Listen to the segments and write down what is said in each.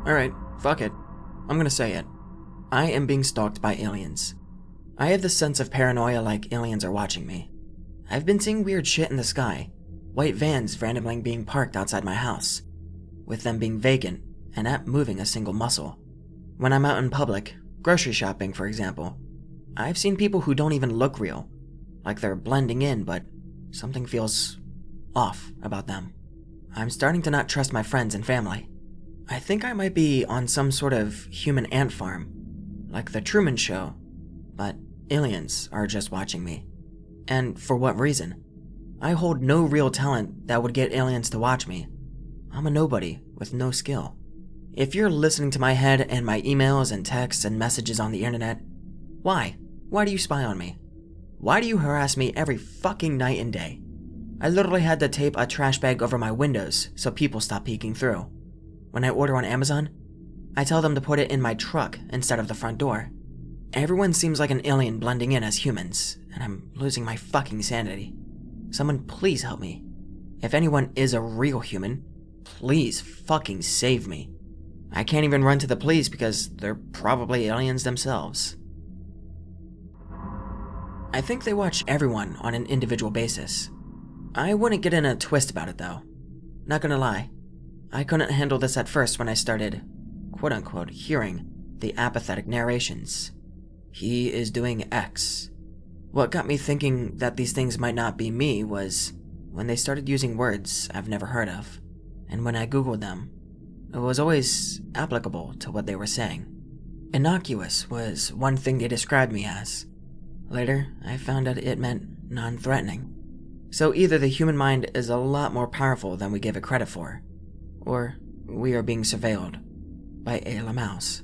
Alright, fuck it. I'm gonna say it. I am being stalked by aliens. I have this sense of paranoia like aliens are watching me. I've been seeing weird shit in the sky. White vans randomly being parked outside my house, with them being vacant and not moving a single muscle. When I'm out in public, grocery shopping for example, I've seen people who don't even look real, like they're blending in, but something feels off about them. I'm starting to not trust my friends and family. I think I might be on some sort of human ant farm, like the Truman Show, but aliens are just watching me. And for what reason? I hold no real talent that would get aliens to watch me. I'm a nobody with no skill. If you're listening to my head and my emails and texts and messages on the internet, why? Why do you spy on me? Why do you harass me every fucking night and day? I literally had to tape a trash bag over my windows so people stop peeking through. When I order on Amazon, I tell them to put it in my truck instead of the front door. Everyone seems like an alien blending in as humans, and I'm losing my fucking sanity. Someone please help me. If anyone is a real human, please fucking save me. I can't even run to the police because they're probably aliens themselves. I think they watch everyone on an individual basis. I wouldn't get in a twist about it though. Not gonna lie, I couldn't handle this at first when I started, quote-unquote, hearing the apathetic narrations. He is doing X. What got me thinking that these things might not be me was when they started using words I've never heard of, and when I googled them, it was always applicable to what they were saying. Innocuous was one thing they described me as. Later, I found out it meant non-threatening. So either the human mind is a lot more powerful than we give it credit for, or we are being surveilled by a la mouse.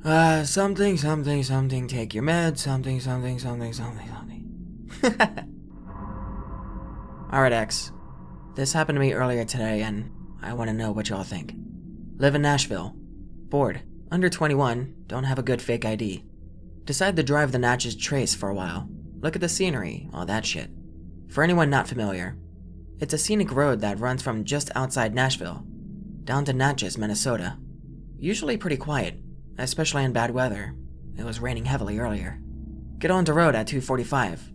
Something, take your meds, something. Alright, X. This happened to me earlier today, and I want to know what y'all think. Live in Nashville. Bored. Under 21. Don't have a good fake ID. Decide to drive the Natchez Trace for a while. Look at the scenery, all that shit. For anyone not familiar, it's a scenic road that runs from just outside Nashville down to Natchez, Minnesota. Usually pretty quiet, especially in bad weather. It was raining heavily earlier. Get on the road at 2:45.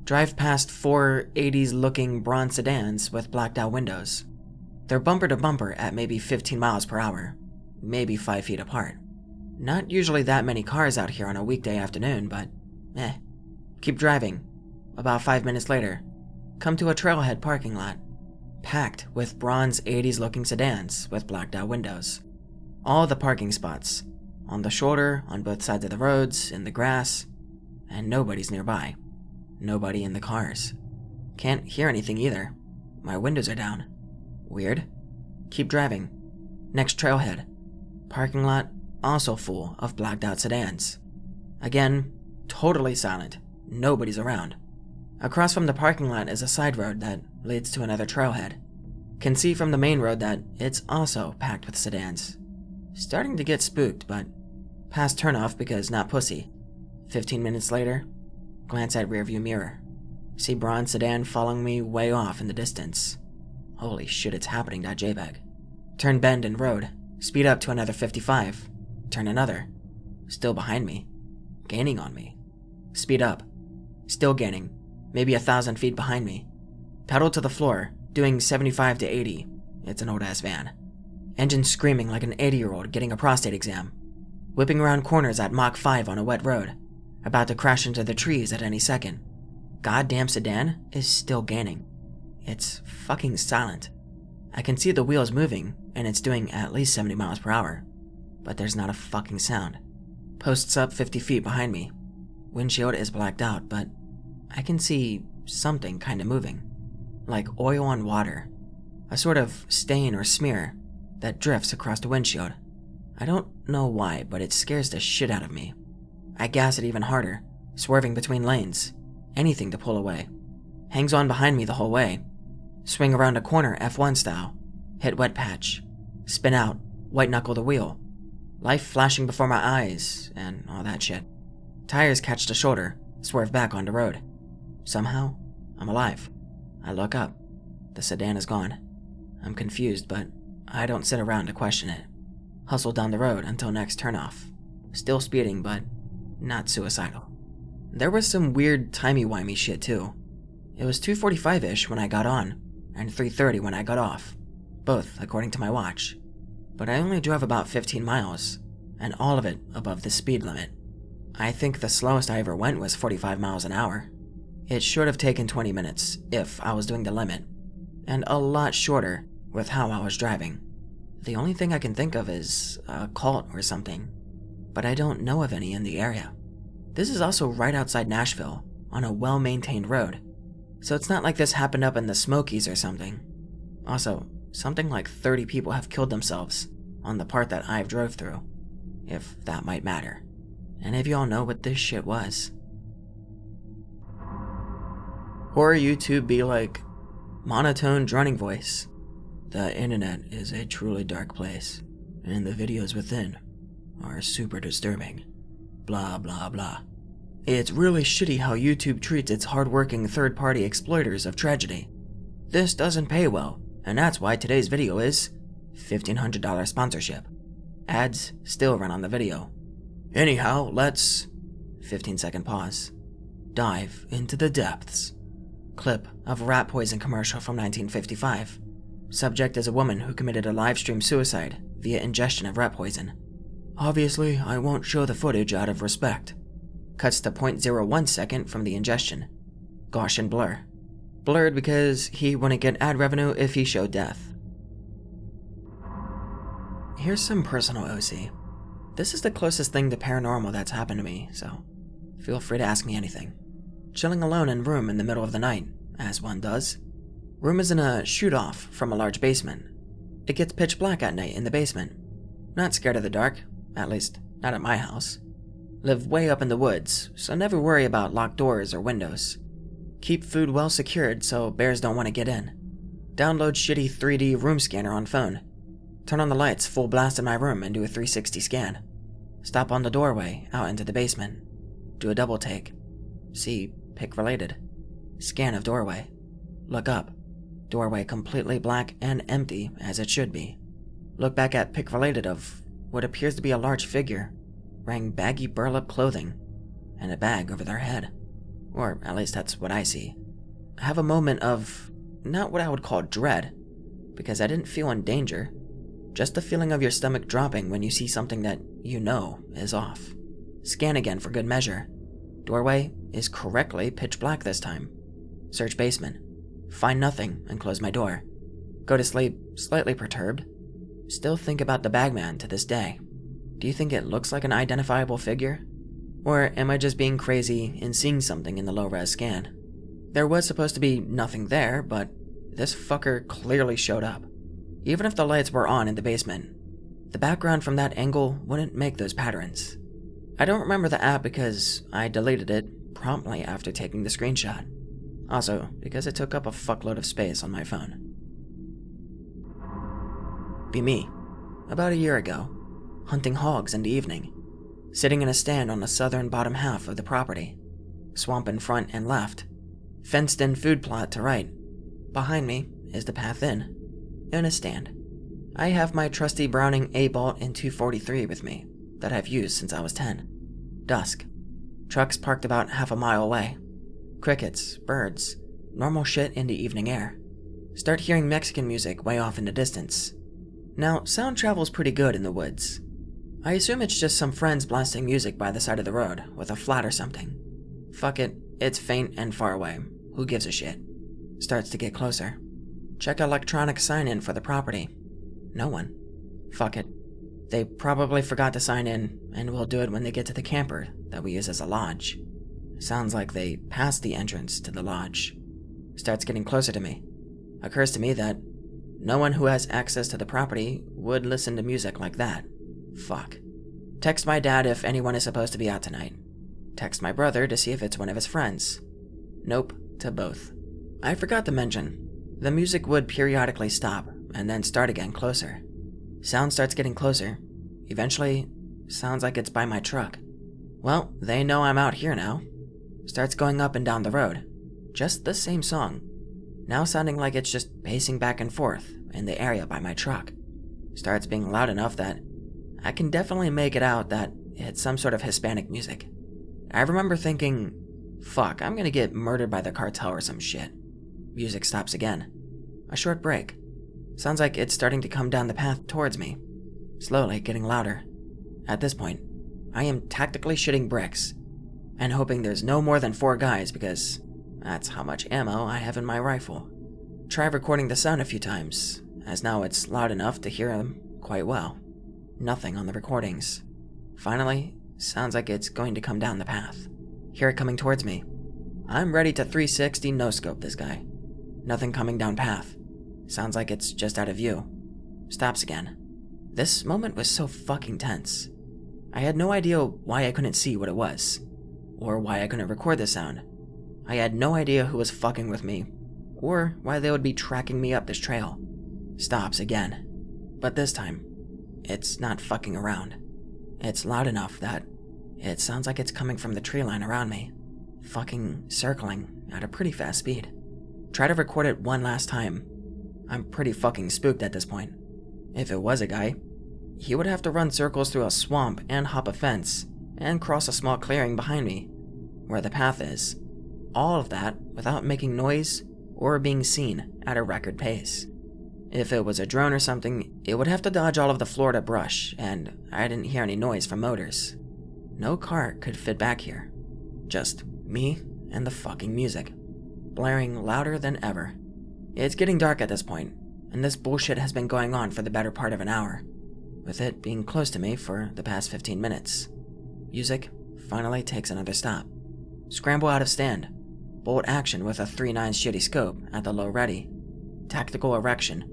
Drive past 4 80s-looking bronze sedans with blacked-out windows. They're bumper to bumper at maybe 15 miles per hour, maybe 5 feet apart. Not usually that many cars out here on a weekday afternoon, but Keep driving. About 5 minutes later, come to a trailhead parking lot, packed with bronze 80s-looking sedans with blacked-out windows. All the parking spots, on the shoulder, on both sides of the roads, in the grass, and nobody's nearby. Nobody in the cars. Can't hear anything either. My windows are down. Weird. Keep driving. Next trailhead. Parking lot also full of blacked out sedans. Again, totally silent. Nobody's around. Across from the parking lot is a side road that leads to another trailhead. Can see from the main road that it's also packed with sedans. Starting to get spooked, but past turnoff because not pussy. 15 minutes later, glance at rearview mirror. See bronze sedan following me way off in the distance. Holy shit, it's happening.jpg. Turn bend in road. Speed up to another 55. Turn another. Still behind me. Gaining on me. Speed up. Still gaining. Maybe 1,000 feet behind me. Pedal to the floor, doing 75 to 80. It's an old-ass van. Engine screaming like an 80-year-old getting a prostate exam. Whipping around corners at Mach 5 on a wet road. About to crash into the trees at any second. Goddamn sedan is still gaining. It's fucking silent. I can see the wheels moving, and it's doing at least 70 miles per hour. But there's not a fucking sound. Posts up 50 feet behind me. Windshield is blacked out, but I can see something kinda moving. Like oil on water. A sort of stain or smear that drifts across the windshield. I don't know why, but it scares the shit out of me. I gas it even harder, swerving between lanes. Anything to pull away. Hangs on behind me the whole way. Swing around a corner F1 style. Hit wet patch. Spin out, white knuckle the wheel. Life flashing before my eyes, and all that shit. Tires catch the shoulder, swerve back onto road. Somehow, I'm alive. I look up. The sedan is gone. I'm confused, but I don't sit around to question it. Hustled down the road until next turnoff. Still speeding, but not suicidal. There was some weird timey-wimey shit too. It was 2:45-ish when I got on, and 3:30 when I got off, both according to my watch. But I only drove about 15 miles, and all of it above the speed limit. I think the slowest I ever went was 45 miles an hour. It should have taken 20 minutes if I was doing the limit, and a lot shorter with how I was driving. The only thing I can think of is a cult or something, but I don't know of any in the area. This is also right outside Nashville, on a well-maintained road, so it's not like this happened up in the Smokies or something. Also, something like 30 people have killed themselves on the part that I've drove through, if that might matter. Any of y'all know what this shit was? Horror YouTube be like, monotone droning voice. The internet is a truly dark place, and the videos within are super disturbing. Blah blah blah. It's really shitty how YouTube treats its hardworking third-party exploiters of tragedy. This doesn't pay well, and that's why today's video is $1,500 sponsorship. Ads still run on the video. Anyhow, let's 15-second pause. Dive into the depths. Clip of rat poison commercial from 1955. Subject is a woman who committed a live stream suicide via ingestion of rat poison. Obviously, I won't show the footage out of respect. Cuts to 0.01 second from the ingestion. Gaussian blur. Blurred because he wouldn't get ad revenue if he showed death. Here's some personal OC. This is the closest thing to paranormal that's happened to me, so feel free to ask me anything. Chilling alone in room in the middle of the night, as one does. Room is in a shoot-off from a large basement. It gets pitch black at night in the basement. Not scared of the dark, at least not at my house. Live way up in the woods, so never worry about locked doors or windows. Keep food well secured so bears don't want to get in. Download shitty 3D room scanner on phone. Turn on the lights full blast in my room and do a 360 scan. Stop on the doorway out into the basement. Do a double take. See pic related. Scan of doorway. Look up. Doorway completely black and empty as it should be. Look back at pic related of what appears to be a large figure wearing baggy burlap clothing and a bag over their head. Or at least that's what I see. I have a moment of not what I would call dread, because I didn't feel in danger. Just the feeling of your stomach dropping when you see something that you know is off. Scan again for good measure. Doorway is correctly pitch black this time. Search basement. Find nothing and close my door. Go to sleep slightly perturbed. Still think about the bagman to this day. Do you think it looks like an identifiable figure? Or am I just being crazy and seeing something in the low-res scan? There was supposed to be nothing there, but this fucker clearly showed up. Even if the lights were on in the basement, the background from that angle wouldn't make those patterns. I don't remember the app because I deleted it promptly after taking the screenshot. Also, because it took up a fuckload of space on my phone. Be me, about a year ago, hunting hogs in the evening, sitting in a stand on the southern bottom half of the property, swamp in front and left, fenced-in food plot to right. Behind me is the path in a stand. I have my trusty Browning A-Bolt in 243 with me, that I've used since I was 10. Dusk. Trucks parked about half a mile away. Crickets, birds, normal shit in the evening air. Start hearing Mexican music way off in the distance. Now, sound travels pretty good in the woods. I assume it's just some friends blasting music by the side of the road with a flat or something. Fuck it, it's faint and far away. Who gives a shit? Starts to get closer. Check electronic sign-in for the property. No one. Fuck it. They probably forgot to sign in, and will do it when they get to the camper that we use as a lodge. Sounds like they passed the entrance to the lodge. Starts getting closer to me. Occurs to me that no one who has access to the property would listen to music like that. Fuck. Text my dad if anyone is supposed to be out tonight. Text my brother to see if it's one of his friends. Nope to both. I forgot to mention, the music would periodically stop and then start again closer. Sound starts getting closer. Eventually, sounds like it's by my truck. Well, they know I'm out here now. Starts going up and down the road. Just the same song. Now sounding like it's just pacing back and forth in the area by my truck. Starts being loud enough that I can definitely make it out that it's some sort of Hispanic music. I remember thinking, fuck, I'm gonna get murdered by the cartel or some shit. Music stops again. A short break. Sounds like it's starting to come down the path towards me, slowly getting louder. At this point, I am tactically shitting bricks and hoping there's no more than 4 guys because that's how much ammo I have in my rifle. Try recording the sound a few times, as now it's loud enough to hear them quite well. Nothing on the recordings. Finally, sounds like it's going to come down the path. Hear it coming towards me. I'm ready to 360 no-scope this guy. Nothing coming down path. Sounds like it's just out of view. Stops again. This moment was so fucking tense. I had no idea why I couldn't see what it was, or why I couldn't record the sound. I had no idea who was fucking with me, or why they would be tracking me up this trail. Stops again. But this time, it's not fucking around. It's loud enough that it sounds like it's coming from the tree line around me, fucking circling at a pretty fast speed. Try to record it one last time. I'm pretty fucking spooked at this point. If it was a guy, he would have to run circles through a swamp and hop a fence and cross a small clearing behind me, where the path is. All of that without making noise or being seen at a record pace. If it was a drone or something, it would have to dodge all of the Florida brush, and I didn't hear any noise from motors. No car could fit back here. Just me and the fucking music, blaring louder than ever. It's getting dark at this point, and this bullshit has been going on for the better part of an hour, with it being close to me for the past 15 minutes. Music finally takes another stop. Scramble out of stand. Bolt action with a 3.9 shitty scope at the low ready. Tactical erection.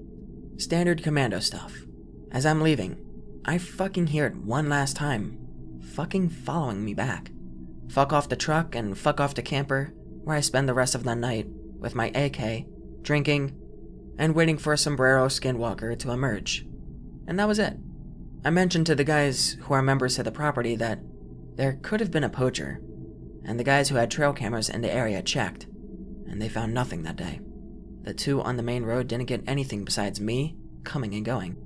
Standard commando stuff. As I'm leaving, I fucking hear it one last time, fucking following me back. Fuck off the truck and fuck off the camper, where I spend the rest of the night with my AK, drinking, and waiting for a sombrero skinwalker to emerge. And that was it. I mentioned to the guys who are members of the property that there could have been a poacher, and the guys who had trail cameras in the area checked, and they found nothing that day. The 2 on the main road didn't get anything besides me coming and going.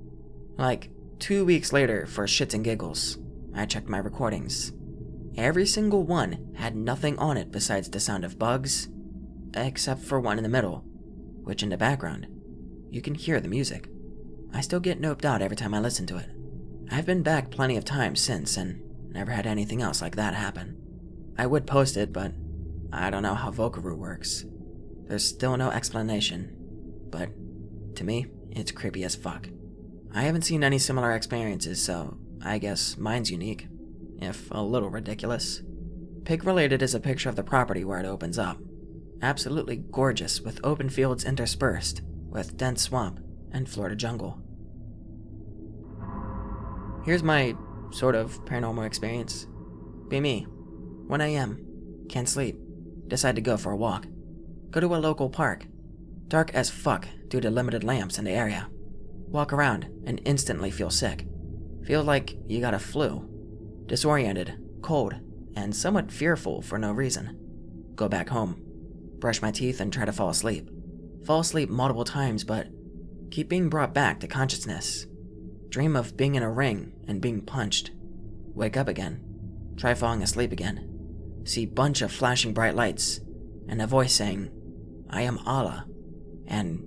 Like, 2 weeks later, for shits and giggles, I checked my recordings. Every single one had nothing on it besides the sound of bugs, except for one in the middle, which in the background, you can hear the music. I still get noped out every time I listen to it. I've been back plenty of times since and never had anything else like that happen. I would post it, but I don't know how Vocaroo works. There's still no explanation, but to me, it's creepy as fuck. I haven't seen any similar experiences, so I guess mine's unique, if a little ridiculous. Pig-related is a picture of the property where it opens up. Absolutely gorgeous, with open fields interspersed with dense swamp and Florida jungle. Here's my sort of paranormal experience. Be me. 1 a.m. Can't sleep. Decide to go for a walk. Go to a local park. Dark as fuck due to limited lamps in the area. Walk around and instantly feel sick. Feel like you got a flu. Disoriented, cold, and somewhat fearful for no reason. Go back home. Brush my teeth and try to fall asleep. Fall asleep multiple times, but keep being brought back to consciousness. Dream of being in a ring and being punched. Wake up again. Try falling asleep again. See bunch of flashing bright lights, and a voice saying, "I am Allah," and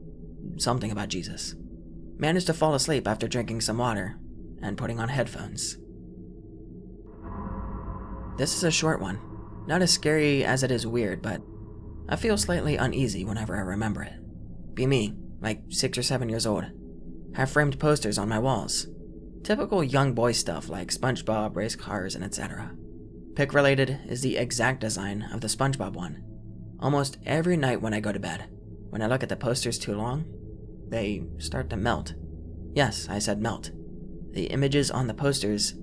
something about Jesus. Managed to fall asleep after drinking some water and putting on headphones. This is a short one. Not as scary as it is weird, but I feel slightly uneasy whenever I remember it. Be me, like 6 or 7 years old. Have framed posters on my walls. Typical young boy stuff like SpongeBob, race cars, and etc. Pick-related is the exact design of the SpongeBob one. Almost every night when I go to bed, when I look at the posters too long, they start to melt. Yes, I said melt. The images on the posters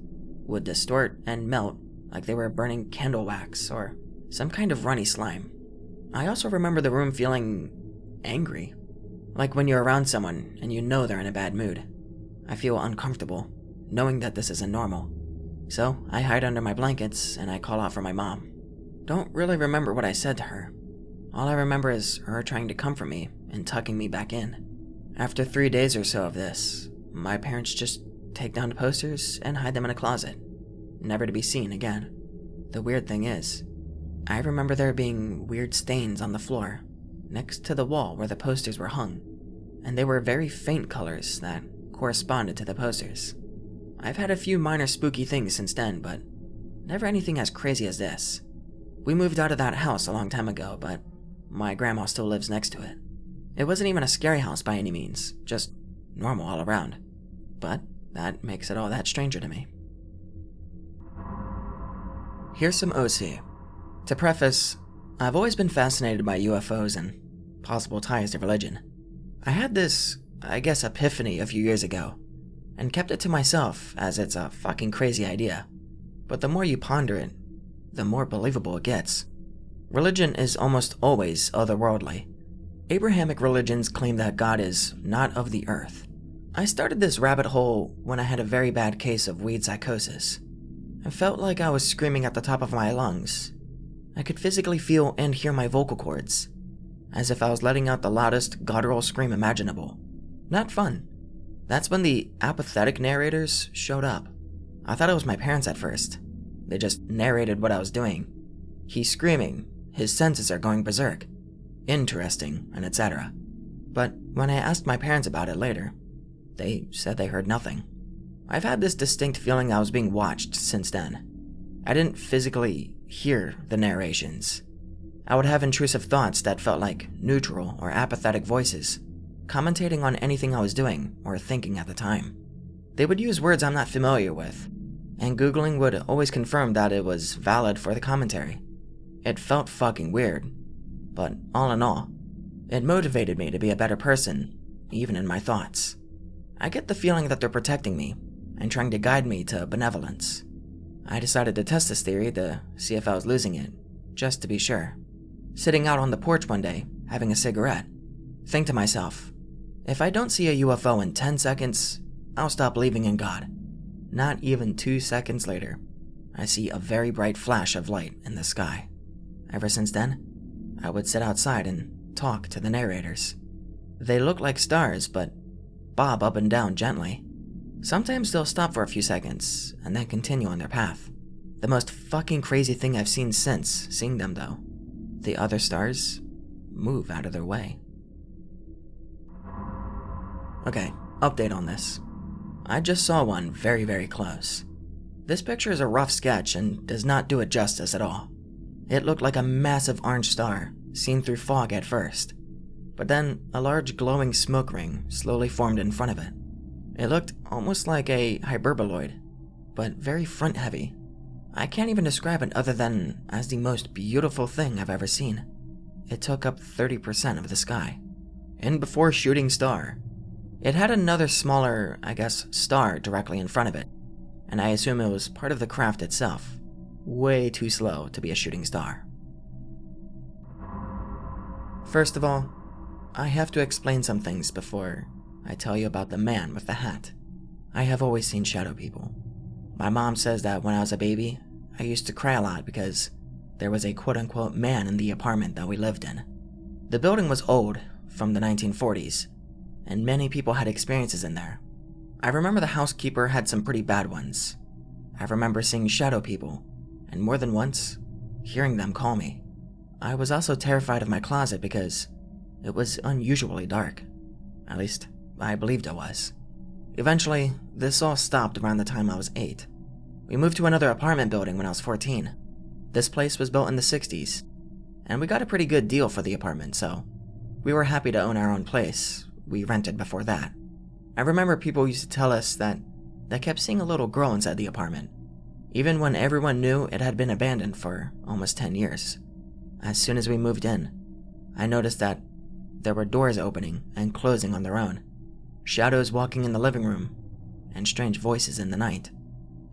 would distort and melt like they were burning candle wax or some kind of runny slime. I also remember the room feeling angry, like when you're around someone and you know they're in a bad mood. I feel uncomfortable, knowing that this isn't normal. So I hide under my blankets and I call out for my mom. Don't really remember what I said to her. All I remember is her trying to comfort me and tucking me back in. After 3 days or so of this, my parents just take down the posters and hide them in a closet, never to be seen again. The weird thing is, I remember there being weird stains on the floor, next to the wall where the posters were hung, and they were very faint colors that corresponded to the posters. I've had a few minor spooky things since then, but never anything as crazy as this. We moved out of that house a long time ago, but my grandma still lives next to it. It wasn't even a scary house by any means, just normal all around. But that makes it all that stranger to me. Here's some OC. To preface, I've always been fascinated by UFOs and possible ties to religion. I had this, epiphany a few years ago, and kept it to myself as it's a fucking crazy idea. But the more you ponder it, the more believable it gets. Religion is almost always otherworldly. Abrahamic religions claim that God is not of the earth. I started this rabbit hole when I had a very bad case of weed psychosis. I felt like I was screaming at the top of my lungs. I could physically feel and hear my vocal cords, as if I was letting out the loudest guttural scream imaginable. Not fun. That's when the apathetic narrators showed up. I thought it was my parents at first. They just narrated what I was doing. He's screaming, his senses are going berserk. Interesting, and etc. But when I asked my parents about it later, they said they heard nothing. I've had this distinct feeling I was being watched since then. I didn't physically hear the narrations. I would have intrusive thoughts that felt like neutral or apathetic voices, commentating on anything I was doing or thinking at the time. They would use words I'm not familiar with, and Googling would always confirm that it was valid for the commentary. It felt fucking weird, but all in all, it motivated me to be a better person, even in my thoughts. I get the feeling that they're protecting me and trying to guide me to benevolence. I decided to test this theory to see if I was losing it, just to be sure. Sitting out on the porch one day, having a cigarette, think to myself, if I don't see a UFO in 10 seconds, I'll stop believing in God. Not even 2 seconds later, I see a very bright flash of light in the sky. Ever since then, I would sit outside and talk to the narrators. They look like stars, but bob up and down gently. Sometimes they'll stop for a few seconds, and then continue on their path. The most fucking crazy thing I've seen since seeing them, though. The other stars move out of their way. Okay, update on this. I just saw one very, very close. This picture is a rough sketch and does not do it justice at all. It looked like a massive orange star, seen through fog at first. But then, a large glowing smoke ring slowly formed in front of it. It looked almost like a hyperboloid, but very front-heavy. I can't even describe it other than as the most beautiful thing I've ever seen. It took up 30% of the sky. And before shooting star, it had another smaller, star directly in front of it, and I assume it was part of the craft itself. Way too slow to be a shooting star. First of all, I have to explain some things before I tell you about the man with the hat. I have always seen shadow people. My mom says that when I was a baby, I used to cry a lot because there was a quote-unquote man in the apartment that we lived in. The building was old, from the 1940s, and many people had experiences in there. I remember the housekeeper had some pretty bad ones. I remember seeing shadow people, and more than once, hearing them call me. I was also terrified of my closet because it was unusually dark. At least, I believed it was. Eventually, this all stopped around the time I was 8. We moved to another apartment building when I was 14. This place was built in the 60s, and we got a pretty good deal for the apartment, so we were happy to own our own place. We rented before that. I remember people used to tell us that they kept seeing a little girl inside the apartment, even when everyone knew it had been abandoned for almost 10 years. As soon as we moved in, I noticed that there were doors opening and closing on their own, shadows walking in the living room, and strange voices in the night.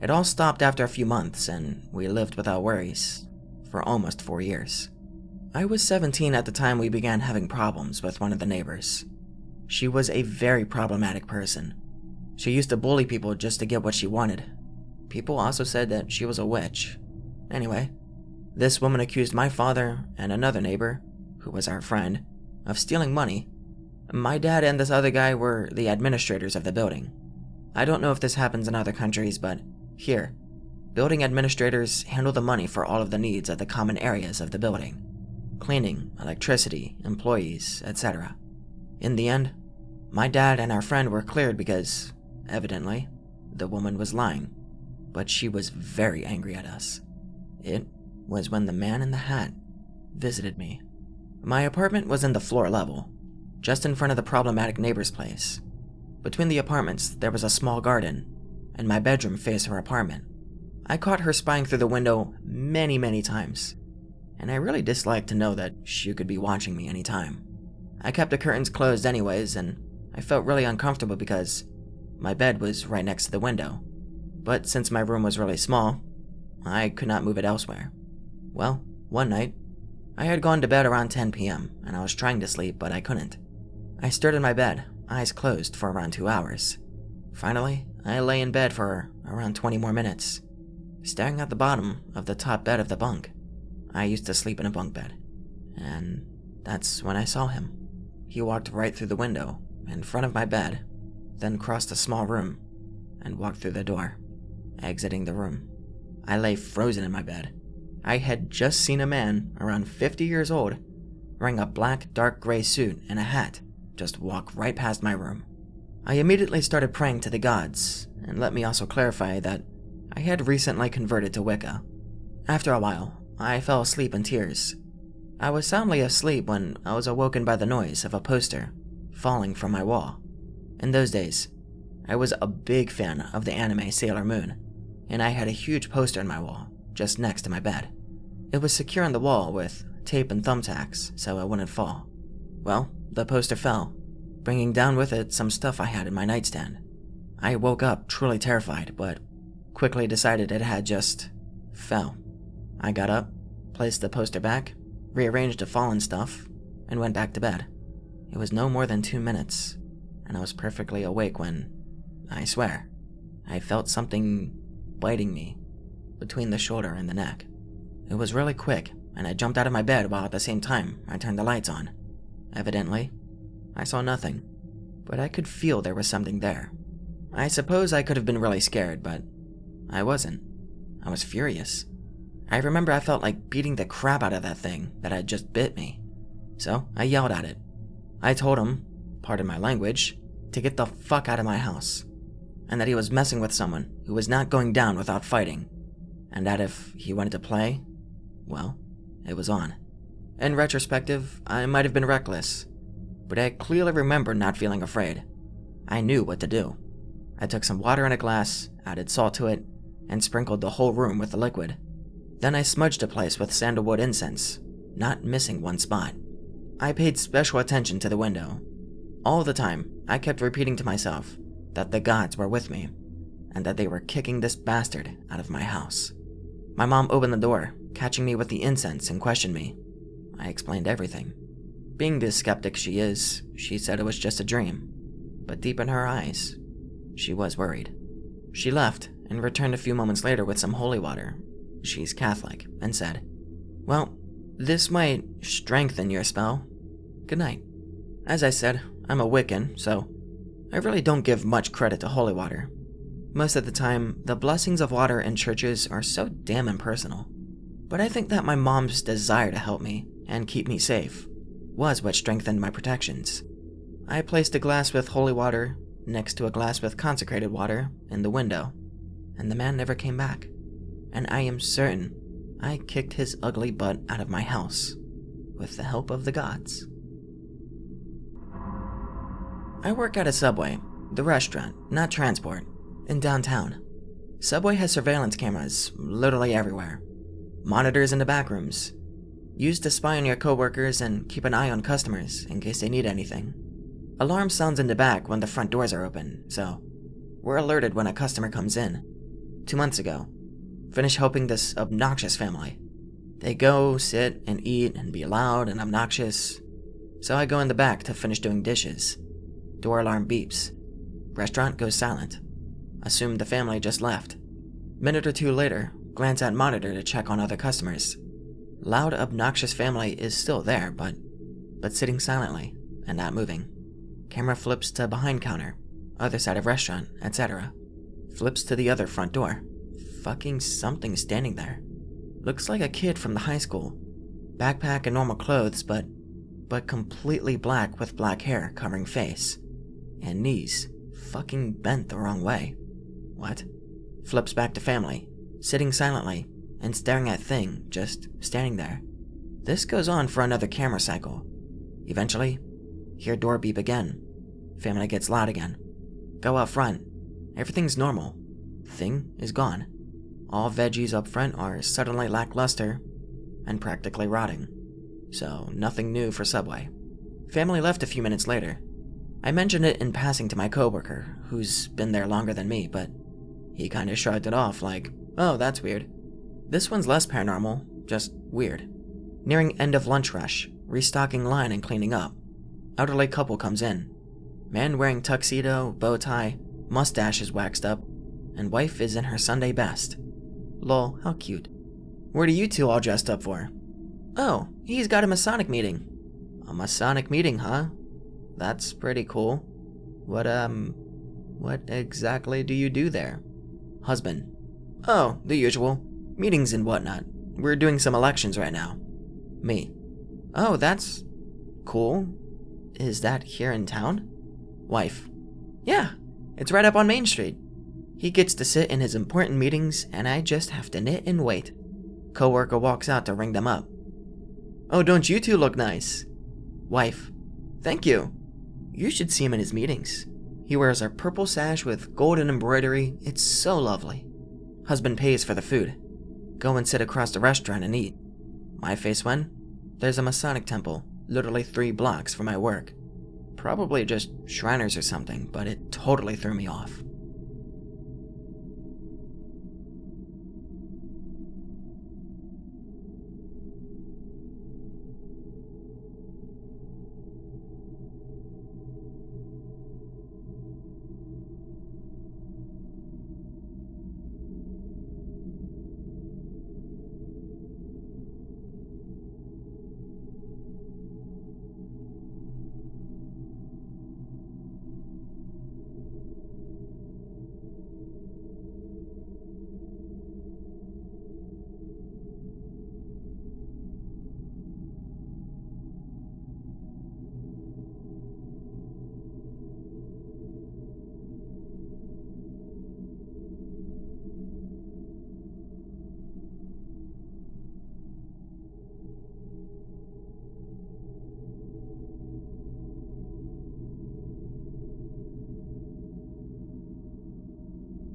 It all stopped after a few months, and we lived without worries for almost 4 years. I was 17 at the time we began having problems with one of the neighbors. She was a very problematic person. She used to bully people just to get what she wanted. People also said that she was a witch. Anyway, this woman accused my father and another neighbor, who was our friend, of stealing money. My dad and this other guy were the administrators of the building. I don't know if this happens in other countries, but here, building administrators handle the money for all of the needs of the common areas of the building. Cleaning, electricity, employees, etc. In the end, my dad and our friend were cleared because, evidently, the woman was lying, but she was very angry at us. It was when the man in the hat visited me. My apartment was in the floor level, just in front of the problematic neighbor's place. Between the apartments, there was a small garden, and my bedroom faced her apartment. I caught her spying through the window many times, and I really disliked to know that she could be watching me anytime. I kept the curtains closed anyways, and I felt really uncomfortable because my bed was right next to the window. But since my room was really small, I could not move it elsewhere. Well, one night, I had gone to bed around 10 p.m., and I was trying to sleep, but I couldn't. I stirred in my bed, eyes closed, for around 2 hours. Finally, I lay in bed for around 20 more minutes, staring at the bottom of the top bed of the bunk. I used to sleep in a bunk bed, and that's when I saw him. He walked right through the window, in front of my bed, then crossed a small room, and walked through the door, exiting the room. I lay frozen in my bed. I had just seen a man, around 50 years old, wearing a black, dark gray suit and a hat, just walk right past my room. I immediately started praying to the gods, and let me also clarify that I had recently converted to Wicca. After a while, I fell asleep in tears. I was soundly asleep when I was awoken by the noise of a poster falling from my wall. In those days, I was a big fan of the anime Sailor Moon, and I had a huge poster on my wall, just next to my bed. It was secure on the wall with tape and thumbtacks so it wouldn't fall. Well, the poster fell, bringing down with it some stuff I had in my nightstand. I woke up truly terrified, but quickly decided it had just fell. I got up, placed the poster back, rearranged the fallen stuff, and went back to bed. It was no more than 2 minutes, and I was perfectly awake when, I swear, I felt something biting me between the shoulder and the neck. It was really quick, and I jumped out of my bed while at the same time I turned the lights on. Evidently, I saw nothing, but I could feel there was something there. I suppose I could have been really scared, but I wasn't. I was furious. I remember I felt like beating the crap out of that thing that had just bit me. So I yelled at it. I told him, pardon my language, to get the fuck out of my house, and that he was messing with someone who was not going down without fighting, and that if he wanted to play, well, it was on. In retrospective, I might have been reckless, but I clearly remember not feeling afraid. I knew what to do. I took some water in a glass, added salt to it, and sprinkled the whole room with the liquid. Then I smudged the place with sandalwood incense, not missing one spot. I paid special attention to the window. All the time, I kept repeating to myself that the gods were with me, and that they were kicking this bastard out of my house. My mom opened the door, catching me with the incense, and questioned me. I explained everything. Being the skeptic she is, she said it was just a dream, but deep in her eyes, she was worried. She left and returned a few moments later with some holy water. She's Catholic, and said, "Well, this might strengthen your spell. Good night." As I said, I'm a Wiccan, so I really don't give much credit to holy water. Most of the time, the blessings of water in churches are so damn impersonal. But I think that my mom's desire to help me and keep me safe was what strengthened my protections. I placed a glass with holy water next to a glass with consecrated water in the window, and the man never came back. And I am certain I kicked his ugly butt out of my house with the help of the gods. I work at a Subway, the restaurant, not transport, in downtown. Subway has surveillance cameras literally everywhere. Monitors in the back rooms, used to spy on your coworkers and keep an eye on customers in case they need anything. Alarm sounds in the back when the front doors are open, so we're alerted when a customer comes in. 2 months ago, finished helping this obnoxious family. They go, sit, and eat, and be loud and obnoxious. So I go in the back to finish doing dishes. Door alarm beeps. Restaurant goes silent. Assume the family just left. Minute or two later, glance at monitor to check on other customers. Loud, obnoxious family is still there, but sitting silently and not moving. Camera flips to behind counter. other side of restaurant, etc. Flips to the other front door. Fucking something standing there. Looks like a kid from the high school. Backpack and normal clothes, but completely black with black hair covering face. And knees fucking bent the wrong way. What? Flips back to family, sitting silently and staring at thing just standing there. This goes on for another camera cycle. Eventually, hear door beep again. Family gets loud again. Go out front. Everything's normal. Thing is gone. All veggies up front are suddenly lackluster and practically rotting. So nothing new for Subway. Family left a few minutes later. I mentioned it in passing to my coworker, who's been there longer than me, but he kinda shrugged it off like, oh, that's weird. This one's less paranormal, just weird. Nearing end of lunch rush, restocking line and cleaning up. Elderly couple comes in. Man wearing tuxedo, bow tie, mustache is waxed up, and wife is in her Sunday best. Lol, how cute. What are you two all dressed up for? Oh, he's got a Masonic meeting. A Masonic meeting, huh? That's pretty cool. What exactly do you do there? Husband. Oh, the usual. Meetings and whatnot. We're doing some elections right now. Me. Oh, that's cool. Is that here in town? Wife. Yeah, it's right up on Main Street. He gets to sit in his important meetings, and I just have to knit and wait. Coworker walks out to ring them up. Oh, don't you two look nice? Wife. Thank you. You should see him in his meetings. He wears a purple sash with golden embroidery. It's so lovely. Husband pays for the food. Go and sit across the restaurant and eat. My face when? There's a Masonic temple, literally 3 blocks from my work. Probably just Shriners or something, but it totally threw me off.